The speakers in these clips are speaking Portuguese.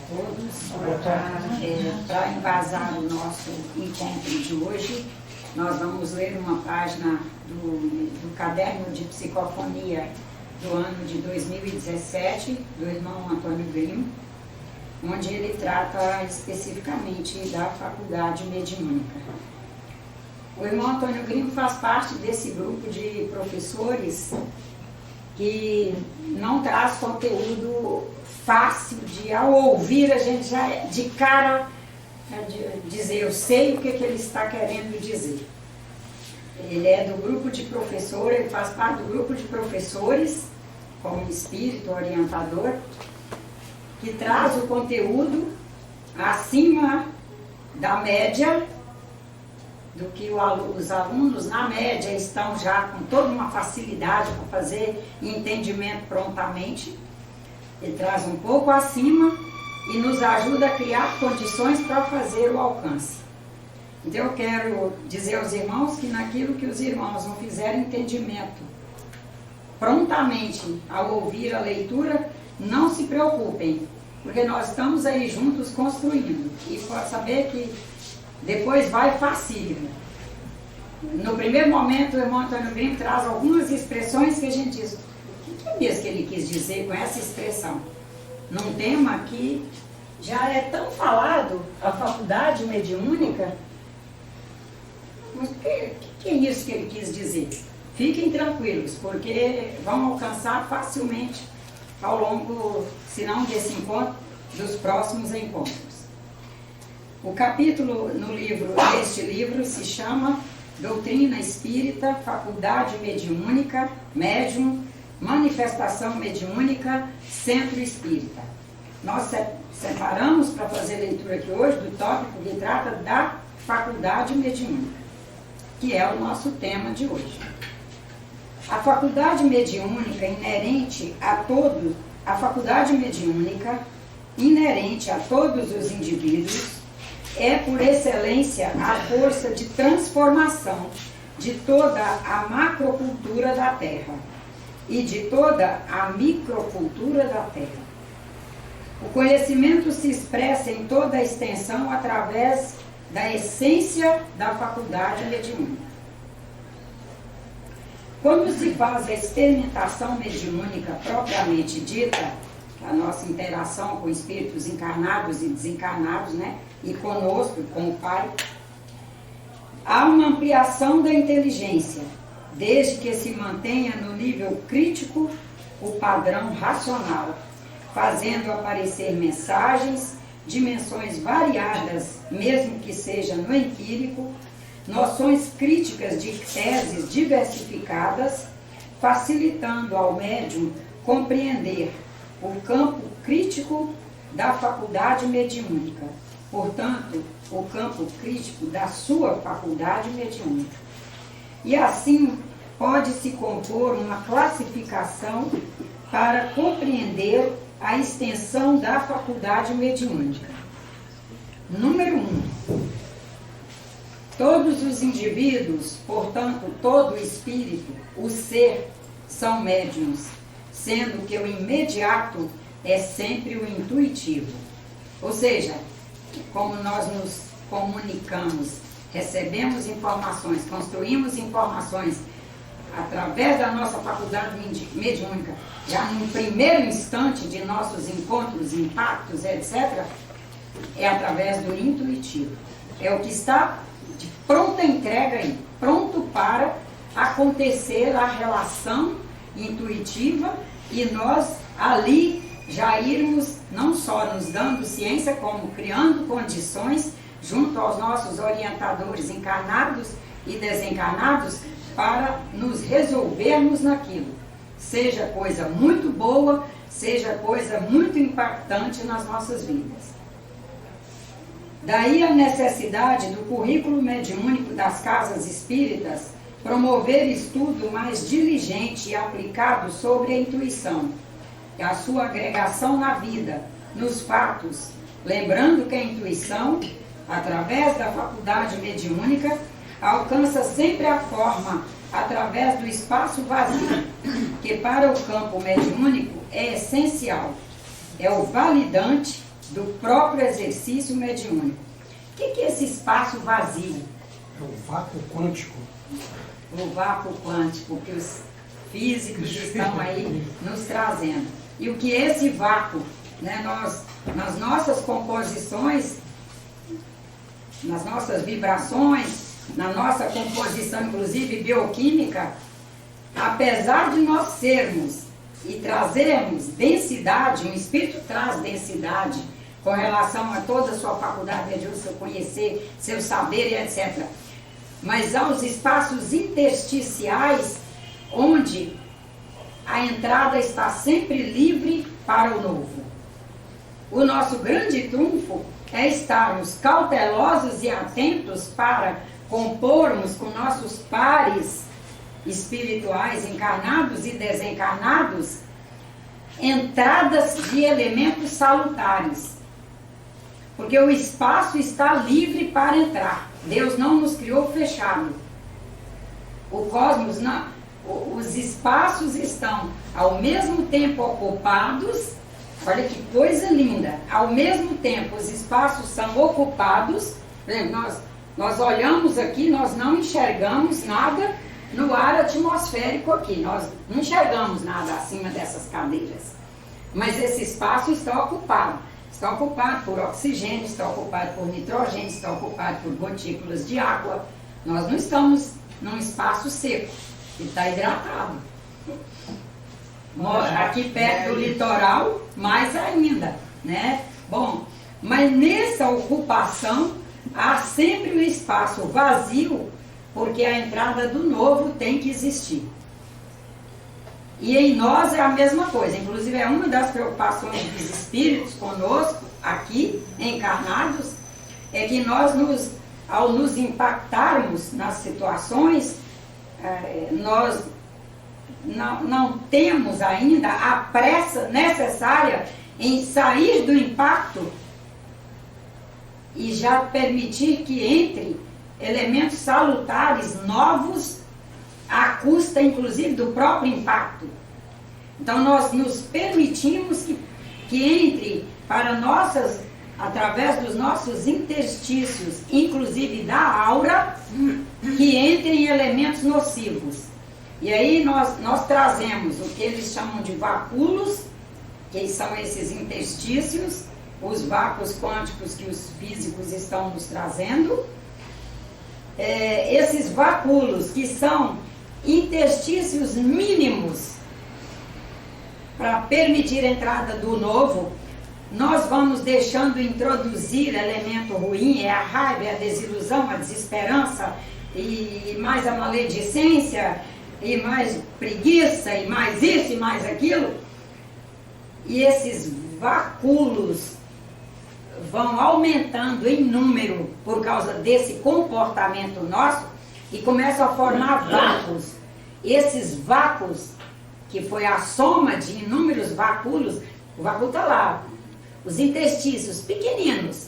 todos. Para embasar o nosso encontro de hoje, nós vamos ler uma página do caderno de psicofonia do ano de 2017, do irmão Antônio Grimm, onde ele trata especificamente da faculdade mediúnica. O irmão Antônio Grimm faz parte desse grupo de professores que não traz conteúdo fácil de, ao ouvir, a gente já de cara dizer, eu sei o que ele está querendo dizer. Ele é do grupo de professores, ele faz parte do grupo de professores, como espírito orientador, que traz o conteúdo acima da média, do que os alunos, na média, estão já com toda uma facilidade para fazer entendimento prontamente. Ele traz um pouco acima e nos ajuda a criar condições para fazer o alcance. Então eu quero dizer aos irmãos que naquilo que os irmãos não fizeram entendimento prontamente ao ouvir a leitura, não se preocupem, porque nós estamos aí juntos construindo. E pode saber que depois vai facílimo. No primeiro momento, o irmão Antônio Grimm traz algumas expressões que a gente diz, o que é mesmo que ele quis dizer com essa expressão? Num tema que já é tão falado, a faculdade mediúnica, mas o que é isso que ele quis dizer? Fiquem tranquilos, porque vão alcançar facilmente ao longo, se não desse encontro, dos próximos encontros. O capítulo neste livro se chama Doutrina Espírita, Faculdade Mediúnica, Médium, Manifestação Mediúnica, Centro Espírita. Nós separamos para fazer leitura aqui hoje do tópico que trata da Faculdade Mediúnica, que é o nosso tema de hoje. A faculdade mediúnica inerente a todos, a faculdade mediúnica inerente a todos os indivíduos é, por excelência, a força de transformação de toda a macrocultura da Terra e de toda a microcultura da Terra. O conhecimento se expressa em toda a extensão através da essência da faculdade mediúnica. Quando se faz a experimentação mediúnica propriamente dita, a nossa interação com espíritos encarnados e desencarnados, né? E conosco, com o Pai, há uma ampliação da inteligência, desde que se mantenha no nível crítico o padrão racional, fazendo aparecer mensagens, dimensões variadas, mesmo que seja no empírico, noções críticas de teses diversificadas, facilitando ao médium compreender o campo crítico da faculdade mediúnica, portanto, o campo crítico da sua faculdade mediúnica. E assim pode-se compor uma classificação para compreender a extensão da faculdade mediúnica. Número 1. Todos os indivíduos, portanto, todo o espírito, o ser, são médiuns, sendo que o imediato é sempre o intuitivo. Ou seja, como nós nos comunicamos, recebemos informações, construímos informações através da nossa faculdade mediúnica, já no primeiro instante de nossos encontros, impactos, etc., é através do intuitivo. É o que está de pronta entrega aí, pronto para acontecer a relação intuitiva e nós ali já irmos não só nos dando ciência, como criando condições junto aos nossos orientadores encarnados e desencarnados para nos resolvermos naquilo. Seja coisa muito boa, seja coisa muito impactante nas nossas vidas. Daí a necessidade do currículo mediúnico das casas espíritas promover estudo mais diligente e aplicado sobre a intuição, a sua agregação na vida, nos fatos, lembrando que a intuição, através da faculdade mediúnica, alcança sempre a forma através do espaço vazio, que para o campo mediúnico é essencial, é o validante do próprio exercício mediúnico. O que é esse espaço vazio? É o vácuo quântico. O vácuo quântico que os físicos estão aí nos trazendo. E o que é esse vácuo? Né, nas nossas composições, nas nossas vibrações, na nossa composição, inclusive bioquímica, apesar de nós sermos e trazermos densidade, um espírito traz densidade com relação a toda a sua faculdade de seu conhecer, seu saber e etc. Mas há os espaços intersticiais onde a entrada está sempre livre para o novo. O nosso grande trunfo é estarmos cautelosos e atentos para compormos com nossos pares espirituais, encarnados e desencarnados, entradas de elementos salutares. Porque o espaço está livre para entrar. Deus não nos criou fechado. O cosmos não. Os espaços estão ao mesmo tempo ocupados. Olha que coisa linda. Ao mesmo tempo os espaços são ocupados. Nós olhamos aqui, nós não enxergamos nada no ar atmosférico aqui. Nós não enxergamos nada acima dessas cadeiras. Mas esse espaço está ocupado. Está ocupado por oxigênio, está ocupado por nitrogênio, está ocupado por gotículas de água. Nós não estamos num espaço seco, ele está hidratado. Aqui perto do litoral, mais ainda, né? Bom, mas nessa ocupação há sempre um espaço vazio, porque a entrada do novo tem que existir. E em nós é a mesma coisa, inclusive é uma das preocupações dos espíritos conosco, aqui, encarnados, é que nós, ao nos impactarmos nas situações, nós não temos ainda a pressa necessária em sair do impacto e já permitir que entre elementos salutares novos, à custa, inclusive, do próprio impacto. Então, nós nos permitimos que entre para através dos nossos interstícios, inclusive da aura, que entrem elementos nocivos. E aí nós trazemos o que eles chamam de vacúolos, que são esses interstícios, os vácuos quânticos que os físicos estão nos trazendo. Esses vacúolos que são interstícios mínimos para permitir a entrada do novo, nós vamos deixando introduzir elemento ruim, é a raiva, é a desilusão, a desesperança, e mais a maledicência, e mais preguiça, e mais isso, e mais aquilo. E esses vacúolos vão aumentando em número por causa desse comportamento nosso e começam a formar vácuos. Esses vácuos, que foi a soma de inúmeros vacúolos, o vácuo está lá, os interstícios pequeninos,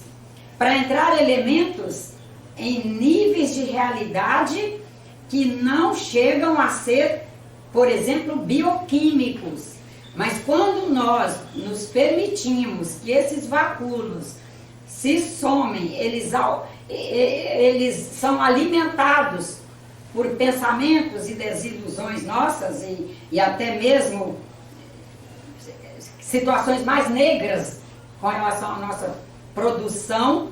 para entrar elementos em níveis de realidade que não chegam a ser, por exemplo, bioquímicos. Mas quando nós nos permitimos que esses vacúolos se somem, eles são alimentados por pensamentos e desilusões nossas e até mesmo situações mais negras com relação à nossa produção,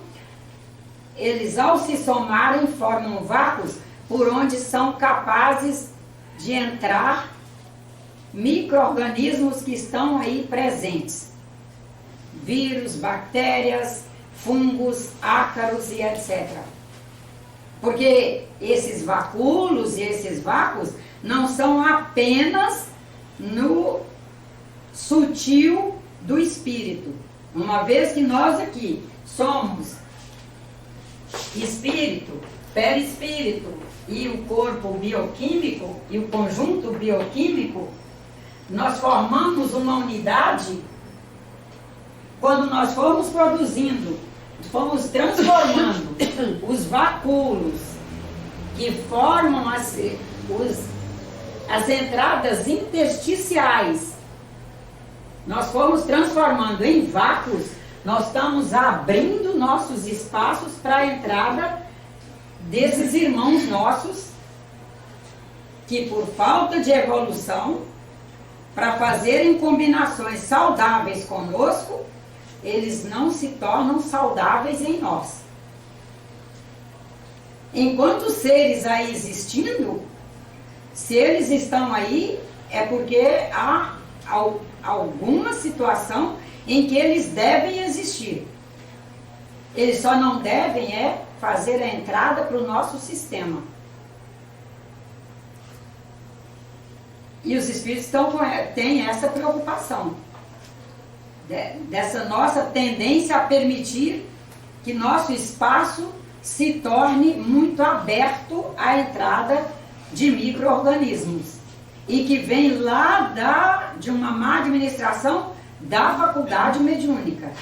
eles ao se somarem formam vácuos por onde são capazes de entrar micro-organismos que estão aí presentes. Vírus, bactérias, fungos, ácaros e etc. Porque esses vacúolos e esses vácuos não são apenas no sutil do espírito. Uma vez que nós aqui somos espírito, perispírito e o corpo bioquímico e o conjunto bioquímico, nós formamos uma unidade quando nós formos produzindo, fomos transformando os vacúolos que formam as entradas intersticiais, nós fomos transformando em vácuos, Nós estamos abrindo nossos espaços para a entrada desses irmãos nossos que, por falta de evolução, para fazerem combinações saudáveis conosco, eles não se tornam saudáveis em nós. Enquanto seres aí existindo, se eles estão aí, é porque há alguma situação em que eles devem existir. Eles só não devem fazer a entrada para o nosso sistema. E os espíritos têm essa preocupação, dessa nossa tendência a permitir que nosso espaço se torne muito aberto à entrada de micro-organismos. E que vem lá de uma má administração da faculdade mediúnica.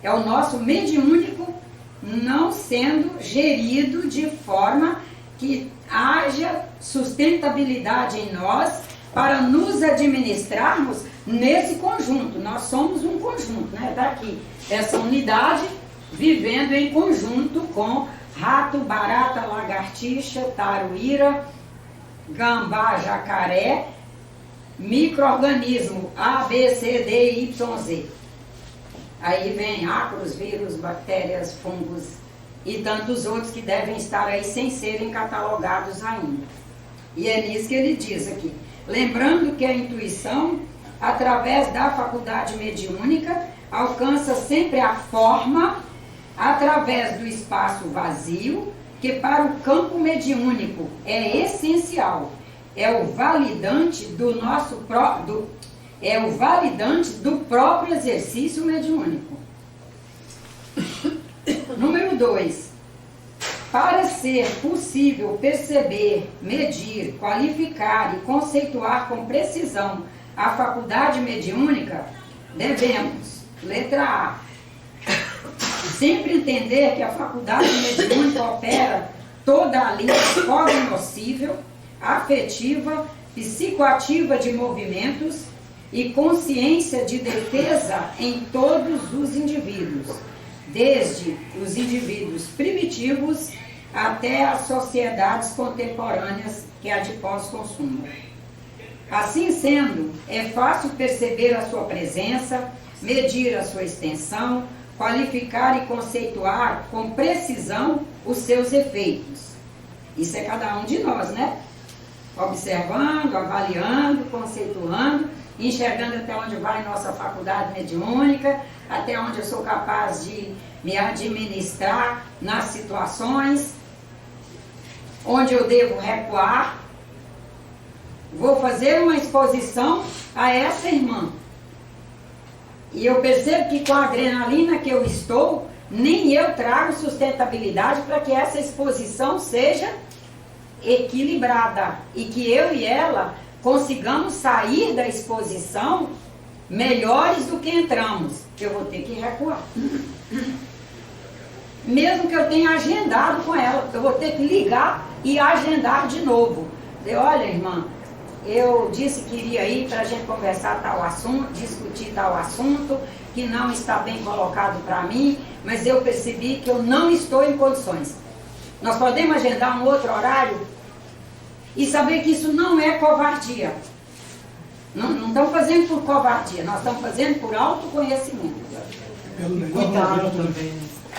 É o nosso mediúnico não sendo gerido de forma que haja sustentabilidade em nós para nos administrarmos nesse conjunto. Nós somos um conjunto, né? Daqui, essa unidade vivendo em conjunto com rato, barata, lagartixa, taruíra, gambá, jacaré, micro-organismo A, B, C, D, Y, Z. Aí vem ácaros, vírus, bactérias, fungos e tantos outros que devem estar aí sem serem catalogados ainda. E é nisso que ele diz aqui. Lembrando que a intuição, através da faculdade mediúnica, alcança sempre a forma através do espaço vazio, que para o campo mediúnico é essencial. É o validante do próprio exercício mediúnico. Número 2. Para ser possível perceber, medir, qualificar e conceituar com precisão a faculdade mediúnica, devemos, letra A, sempre entender que a faculdade mediúnica opera toda a linha cognoscível, afetiva, psicoativa de movimentos e consciência de defesa em todos os indivíduos, desde os indivíduos primitivos até as sociedades contemporâneas que é a de pós-consumo. Assim sendo, é fácil perceber a sua presença, medir a sua extensão, qualificar e conceituar com precisão os seus efeitos. Isso é cada um de nós, né? Observando, avaliando, conceituando, enxergando até onde vai nossa faculdade mediúnica, até onde eu sou capaz de me administrar nas situações, onde eu devo recuar. Vou fazer uma exposição a essa irmã. E eu percebo que com a adrenalina que eu estou, nem eu trago sustentabilidade para que essa exposição seja equilibrada. E que eu e ela consigamos sair da exposição melhores do que entramos. Eu vou ter que recuar. Mesmo que eu tenha agendado com ela, eu vou ter que ligar e agendar de novo. Dizer, olha, irmã, eu disse que iria ir para a gente conversar tal assunto, discutir tal assunto, que não está bem colocado para mim, mas eu percebi que eu não estou em condições. Nós podemos agendar um outro horário e saber que isso não é covardia. Não estamos fazendo por covardia, nós estamos fazendo por autoconhecimento. Pelo melhor momento também.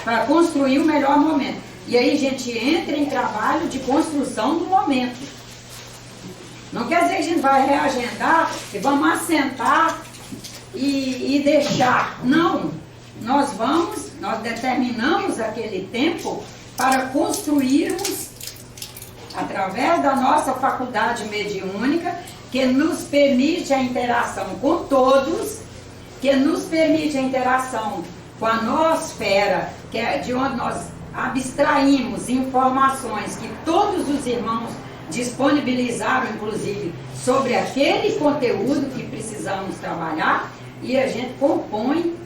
Para construir o melhor momento. E aí a gente entra em trabalho de construção do momento. Não quer dizer que a gente vai reagendar e vamos assentar e deixar. Não. Nós determinamos aquele tempo para construirmos, através da nossa faculdade mediúnica, que nos permite a interação com todos, que nos permite a interação com a nosfera, que é de onde nós abstraímos informações que todos os irmãos disponibilizaram, inclusive, sobre aquele conteúdo que precisamos trabalhar, e a gente compõe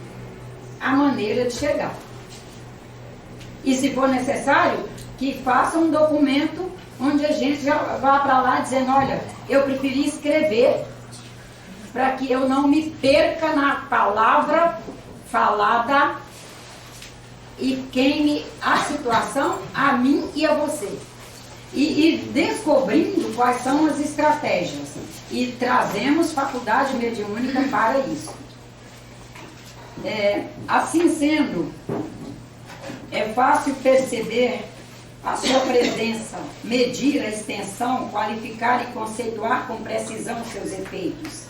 a maneira de chegar. E se for necessário, que faça um documento onde a gente já vá para lá dizendo, olha, eu preferi escrever para que eu não me perca na palavra falada e queime a situação a mim e a você. E descobrindo quais são as estratégias. E trazemos faculdade mediúnica para isso. Assim sendo, é fácil perceber a sua presença, medir a extensão, qualificar e conceituar com precisão seus efeitos.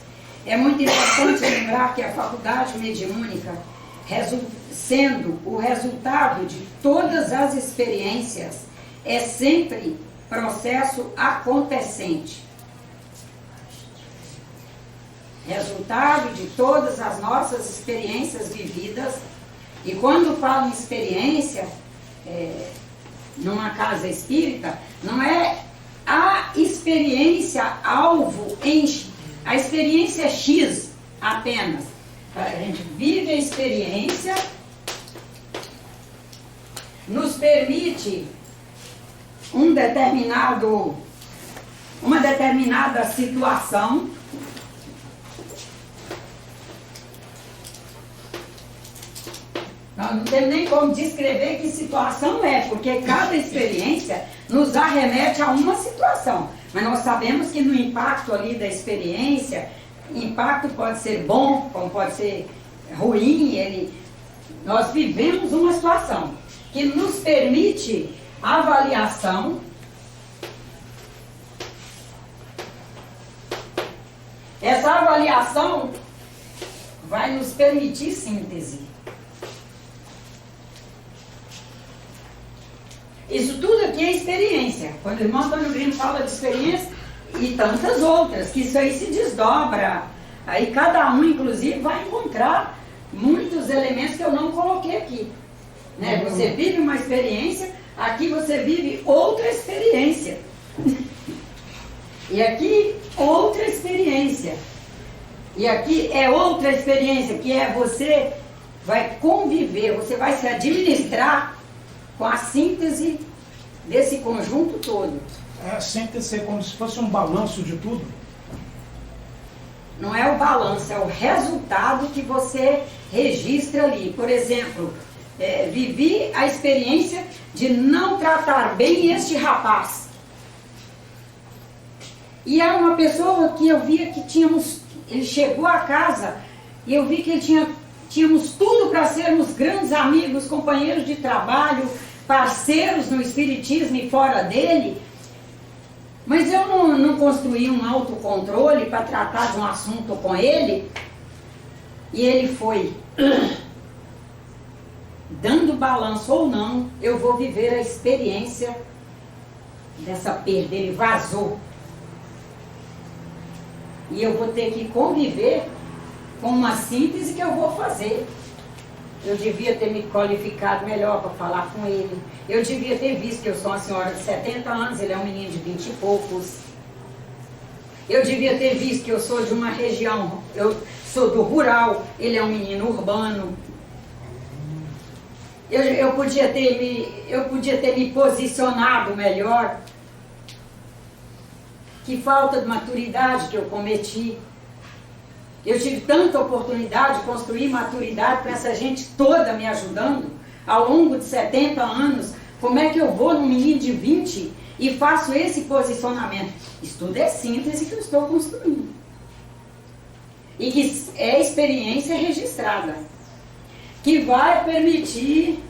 É muito importante lembrar que a faculdade mediúnica, sendo o resultado de todas as experiências, é sempre processo acontecente. Resultado de todas as nossas experiências vividas. E quando falo em experiência, numa casa espírita, não é a experiência alvo, a experiência X apenas. A gente vive a experiência, nos permite uma determinada situação. Nós não temos nem como descrever que situação é, porque cada experiência nos arremete a uma situação. Mas nós sabemos que no impacto ali da experiência, impacto pode ser bom, como pode ser ruim. Nós vivemos uma situação que nos permite avaliação. Essa avaliação vai nos permitir síntese. Isso tudo aqui é experiência. Quando o irmão Antônio Grimo fala de experiência e tantas outras, que isso aí se desdobra. Aí cada um, inclusive, vai encontrar muitos elementos que eu não coloquei aqui. Né? Você vive uma experiência, aqui você vive outra experiência. E aqui, outra experiência. E aqui é outra experiência, que é você vai conviver, você vai se administrar com a síntese desse conjunto todo. A síntese é como se fosse um balanço de tudo? Não é o balanço, é o resultado que você registra ali. Por exemplo, vivi a experiência de não tratar bem este rapaz. E era uma pessoa que eu via que ele chegou a casa e eu vi que tínhamos tudo para sermos grandes amigos, companheiros de trabalho, parceiros no espiritismo e fora dele, mas eu não construí um autocontrole para tratar de um assunto com ele, e ele foi dando balanço ou não, eu vou viver a experiência dessa perda. Ele vazou. E eu vou ter que conviver com uma síntese que eu vou fazer. Eu devia ter me qualificado melhor para falar com ele. Eu devia ter visto que eu sou uma senhora de 70 anos, ele é um menino de 20 e poucos. Eu devia ter visto que eu sou de uma região, eu sou do rural, ele é um menino urbano. Eu podia ter me posicionado melhor. Que falta de maturidade que eu cometi. Eu tive tanta oportunidade de construir maturidade para essa gente toda me ajudando ao longo de 70 anos. Como é que eu vou num menino de 20 e faço esse posicionamento? Isso tudo é síntese que eu estou construindo. E que é experiência registrada. Que vai permitir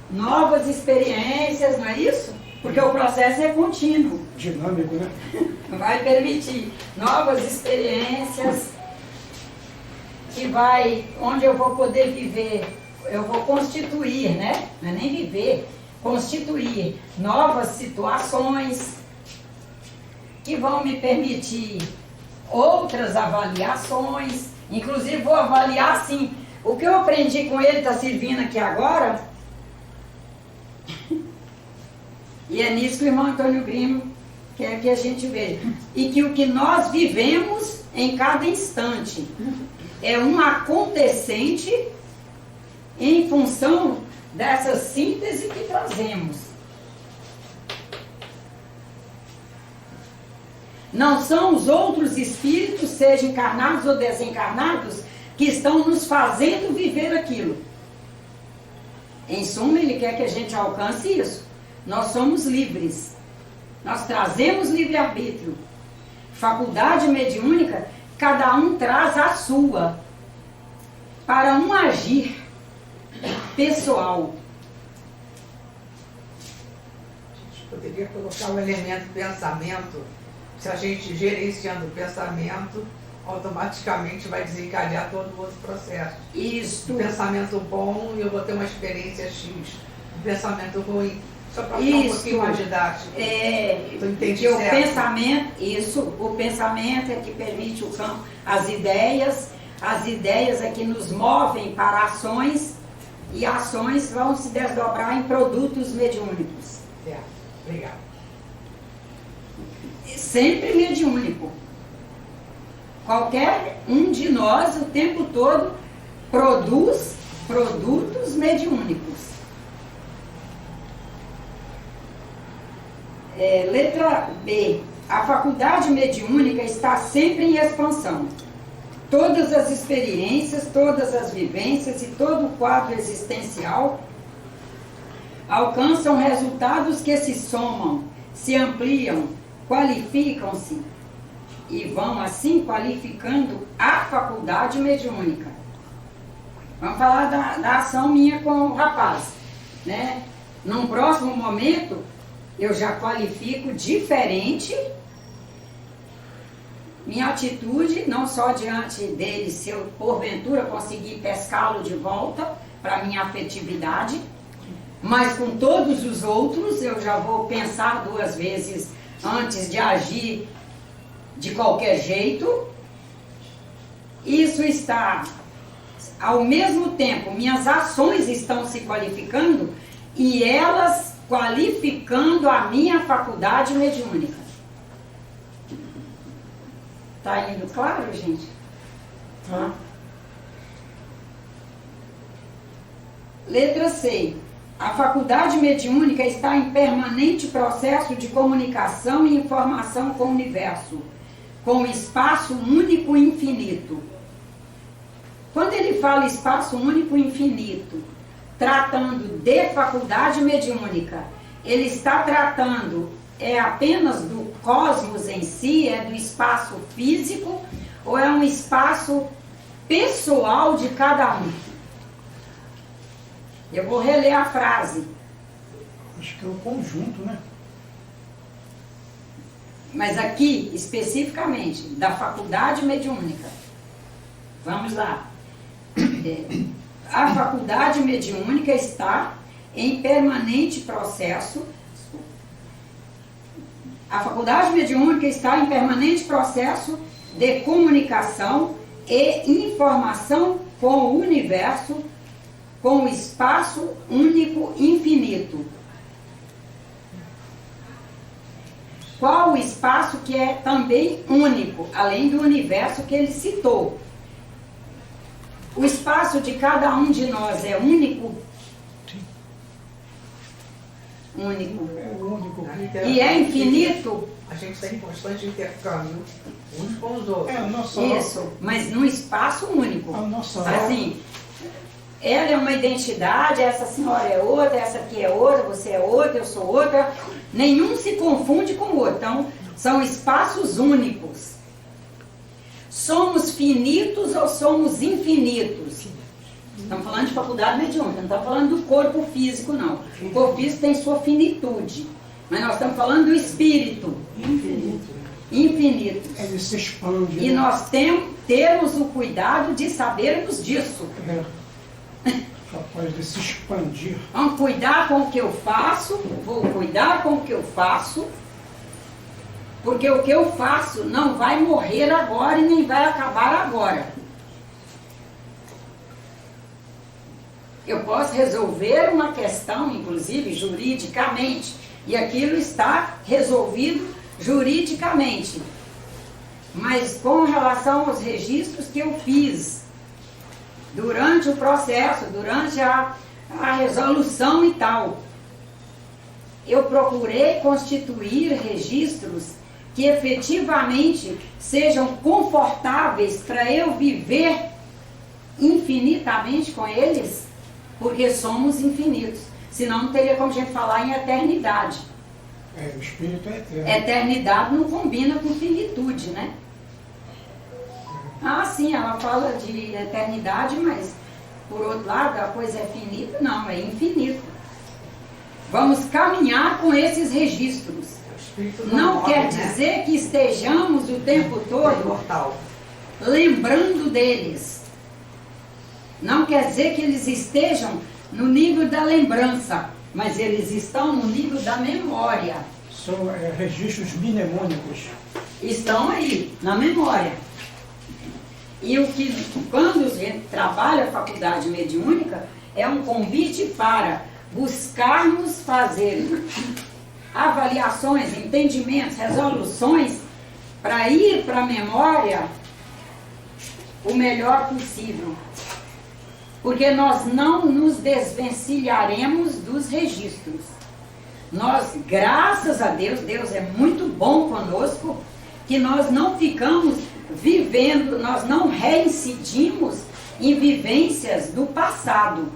novas experiências, não é isso? Porque o processo é contínuo. Dinâmico, né? Vai permitir novas experiências, onde eu vou poder viver, eu vou constituir, né? Não é nem viver, constituir novas situações que vão me permitir outras avaliações. Inclusive vou avaliar assim, o que eu aprendi com ele está servindo aqui agora. E é nisso que o irmão Antônio Grimo quer que a gente veja. E que o que nós vivemos em cada instante é um acontecente em função dessa síntese que trazemos. Não são os outros espíritos, sejam encarnados ou desencarnados, que estão nos fazendo viver aquilo. Em suma, ele quer que a gente alcance isso. Nós somos livres. Nós trazemos livre-arbítrio. Faculdade mediúnica, cada um traz a sua, para um agir pessoal. A gente poderia colocar o elemento pensamento. Se a gente gerenciando o pensamento, automaticamente vai desencadear todo o outro processo. Isso. Um pensamento bom, eu vou ter uma experiência X. Um pensamento ruim, só para ficar um pouquinho mais didático. Porque o pensamento, o pensamento é que permite o campo, as ideias é que nos movem para ações, e ações vão se desdobrar em produtos mediúnicos. Certo, obrigada. Sempre mediúnico. Qualquer um de nós, o tempo todo, produz produtos mediúnicos. Letra B. A faculdade mediúnica está sempre em expansão. Todas as experiências, todas as vivências e todo o quadro existencial alcançam resultados que se somam, se ampliam, qualificam-se e vão assim qualificando a faculdade mediúnica. Vamos falar da ação minha com o rapaz, né? Num próximo momento, eu já qualifico diferente minha atitude, não só diante dele, se eu porventura conseguir pescá-lo de volta para minha afetividade, mas com todos os outros eu já vou pensar duas vezes antes de agir de qualquer jeito. Isso está, ao mesmo tempo, minhas ações estão se qualificando e elas qualificando a minha faculdade mediúnica. Tá indo claro, gente? Tá. Letra C. A faculdade mediúnica está em permanente processo de comunicação e informação com o universo, com espaço único e infinito. Quando ele fala espaço único e infinito, tratando de faculdade mediúnica, ele está tratando apenas do cosmos em si, do espaço físico, ou é um espaço pessoal de cada um? Eu vou reler a frase. Acho que é o conjunto, né? Mas aqui, especificamente, da faculdade mediúnica. Vamos lá. A faculdade mediúnica está em permanente processo. A faculdade mediúnica está em permanente processo de comunicação e informação com o universo, com o espaço único infinito. Qual o espaço que é também único, além do universo que ele citou? O espaço de cada um de nós é único? Único. É o único. E é infinito? A gente está em constante intercâmbio uns com os outros. É a nossa Isso, mas num espaço único. A nossa assim, ela é uma identidade, essa senhora é outra, essa aqui é outra, você é outra, eu sou outra. Nenhum se confunde com o outro. Então, são espaços únicos. Somos finitos ou somos infinitos? Estamos falando de faculdade mediúnica, não estamos falando do corpo físico, não. O corpo físico tem sua finitude. Mas nós estamos falando do espírito. Infinito. Ele se expande. E né? nós temos o cuidado de sabermos disso. Capaz de se expandir. Vamos cuidar com o que eu faço, vou cuidar com o que eu faço, porque o que eu faço não vai morrer agora e nem vai acabar agora. Eu posso resolver uma questão, inclusive juridicamente, e aquilo está resolvido juridicamente. Mas com relação aos registros que eu fiz durante o processo, durante a resolução e tal, eu procurei constituir registros que efetivamente sejam confortáveis para eu viver infinitamente com eles, porque somos infinitos. Senão não teria como a gente falar em eternidade. O Espírito é eterno. Eternidade não combina com finitude, né? Ah, sim, ela fala de eternidade, mas por outro lado a coisa é finita? Não, é infinito. Vamos caminhar com esses registros. Não quer dizer que estejamos o tempo todo lembrando deles. Não quer dizer que eles estejam no nível da lembrança, mas eles estão no nível da memória. São registros mnemônicos. Estão aí, na memória. E o que, quando a gente trabalha a faculdade mediúnica, é um convite para buscarmos fazer avaliações, entendimentos, resoluções, para ir para a memória o melhor possível. Porque nós não nos desvencilharemos dos registros. Nós, graças a Deus, Deus é muito bom conosco, que nós não ficamos vivendo, nós não reincidimos em vivências do passado.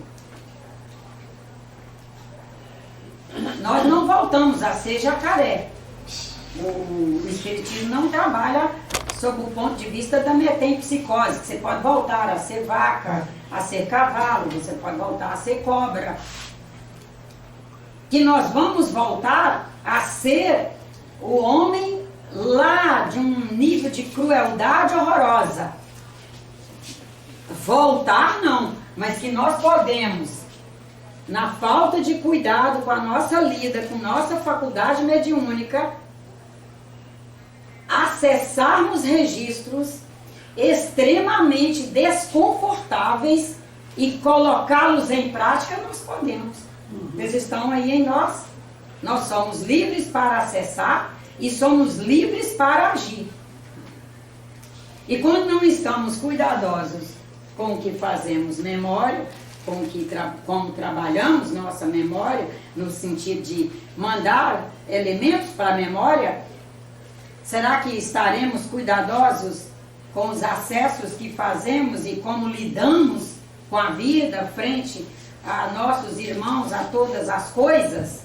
Nós não voltamos a ser jacaré. O Espiritismo não trabalha sob o ponto de vista da metempsicose, que você pode voltar a ser vaca, a ser cavalo, você pode voltar a ser cobra. Que nós vamos voltar a ser o homem lá de um nível de crueldade horrorosa. Voltar não, mas que nós podemos, na falta de cuidado com a nossa lida, com nossa faculdade mediúnica, acessarmos registros extremamente desconfortáveis e colocá-los em prática, nós podemos. Eles estão aí em nós. Nós somos livres para acessar e somos livres para agir. E quando não estamos cuidadosos com o que fazemos memória, como trabalhamos nossa memória, no sentido de mandar elementos para a memória, será que estaremos cuidadosos com os acessos que fazemos e como lidamos com a vida frente a nossos irmãos, a todas as coisas?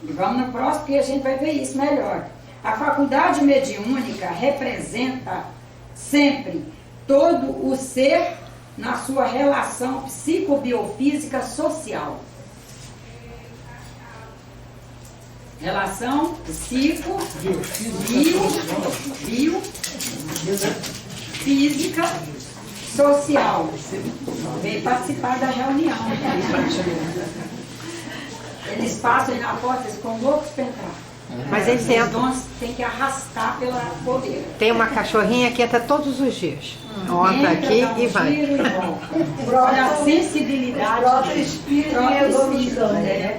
E vamos no próximo que a gente vai ver isso melhor. A faculdade mediúnica representa sempre todo o ser na sua relação psicobiofísica social. Relação biofísica social. Veio participar da reunião. Eles passam aí na porta, eles ficam loucos para entrar. Mas eles entram. Tem que arrastar pela coleira. Tem uma cachorrinha que entra todos os dias. Entra aqui dá um e vai. giro e volta. Olha a sensibilidade. Próprio espírito e evolução.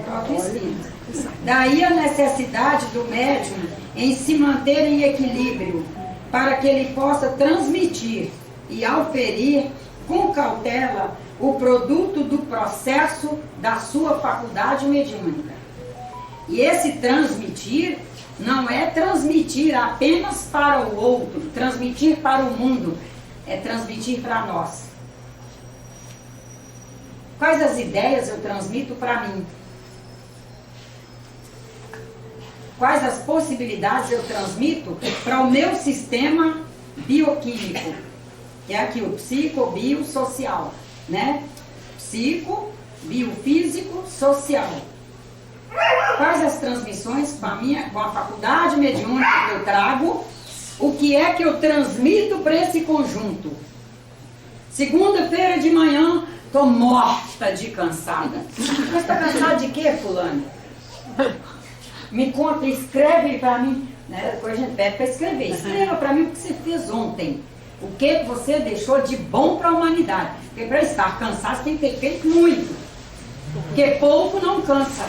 Próprio espírito. Daí a necessidade do médium em se manter em equilíbrio, para que ele possa transmitir e auferir com cautela o produto do processo da sua faculdade mediúnica. E esse transmitir não é transmitir apenas para o outro, transmitir para o mundo, é transmitir para nós. Quais as ideias eu transmito para mim? Quais as possibilidades eu transmito para o meu sistema bioquímico? Que é aqui o psico-biosocial, né? Psico, biofísico, social. Quais as transmissões com a faculdade mediúnica que eu trago? O que é que eu transmito para esse conjunto? Segunda-feira de manhã, estou morta de cansada. Mas está cansada de quê, fulano? Me conta, escreve para mim. Né? Depois a gente pede para escrever. Escreva para mim o que você fez ontem. O que você deixou de bom para a humanidade. Porque para estar cansado, você tem que ter feito muito. Porque pouco não cansa.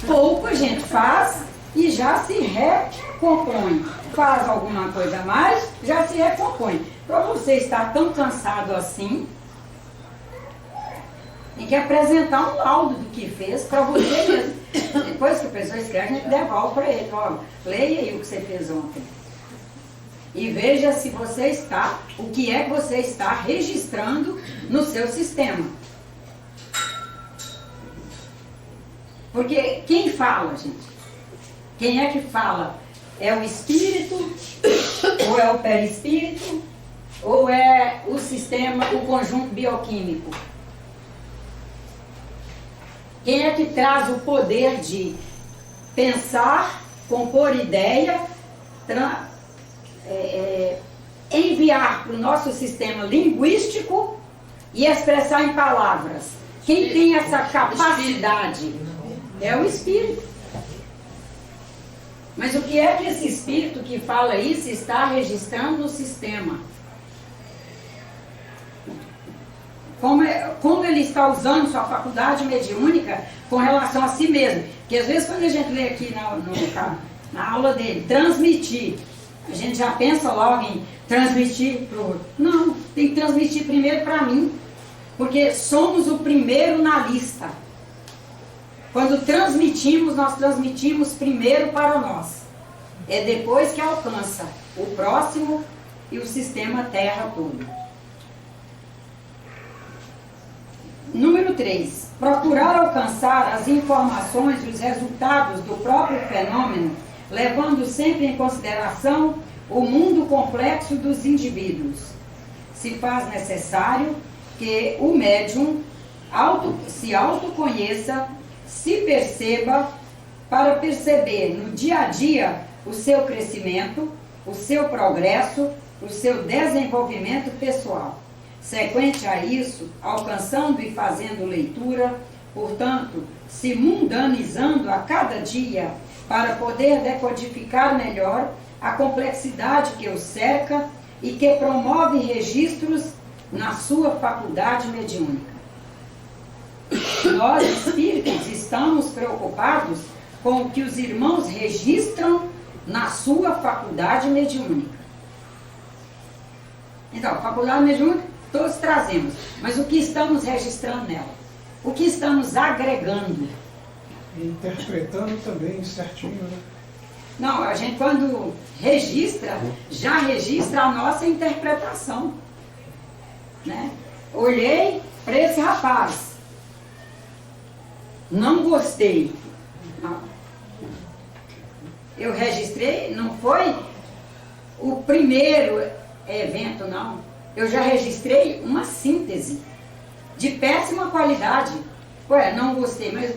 Pouco a gente faz e já se recompõe. Faz alguma coisa a mais, já se recompõe. Para você estar tão cansado assim, tem que apresentar um laudo do que fez para você mesmo. Depois que a pessoa escreve, a gente devolve para ele. Ó, leia aí o que você fez ontem. e veja se você está, o que é que você está registrando no seu sistema. Porque quem fala, gente? Quem é que fala? É o espírito? Ou é o perispírito? Ou é o sistema, o conjunto bioquímico? Quem é que traz o poder de pensar, compor ideia, enviar para o nosso sistema linguístico e expressar em palavras? Quem tem essa capacidade é o espírito. Mas o que é que esse espírito que fala isso está registrando no sistema? Como ele está usando sua faculdade mediúnica com relação a si mesmo. Porque às vezes quando a gente lê aqui na aula dele, transmitir, a gente já pensa logo em transmitir para o outro. Não, tem que transmitir primeiro para mim, porque somos o primeiro na lista. Quando transmitimos, nós transmitimos primeiro para nós. É depois que alcança o próximo e o sistema Terra todo. Número 3. Procurar alcançar as informações e os resultados do próprio fenômeno, levando sempre em consideração o mundo complexo dos indivíduos. Se faz necessário que o médium se autoconheça, se perceba, para perceber no dia a dia o seu crescimento, o seu progresso, o seu desenvolvimento pessoal. Sequente a isso, alcançando e fazendo leitura, portanto, se mundanizando a cada dia para poder decodificar melhor a complexidade que o cerca e que promove registros na sua faculdade mediúnica. Nós, espíritos, estamos preocupados com o que os irmãos registram na sua faculdade mediúnica. Então, faculdade mediúnica, todos trazemos, mas o que estamos registrando nela? O que estamos agregando? E interpretando também certinho, né? Não, a gente quando registra, já registra a nossa interpretação, né? Olhei para esse rapaz, não gostei. Não. Eu registrei, não foi o primeiro evento, não. Eu já registrei uma síntese de péssima qualidade. Ué, não gostei, mas...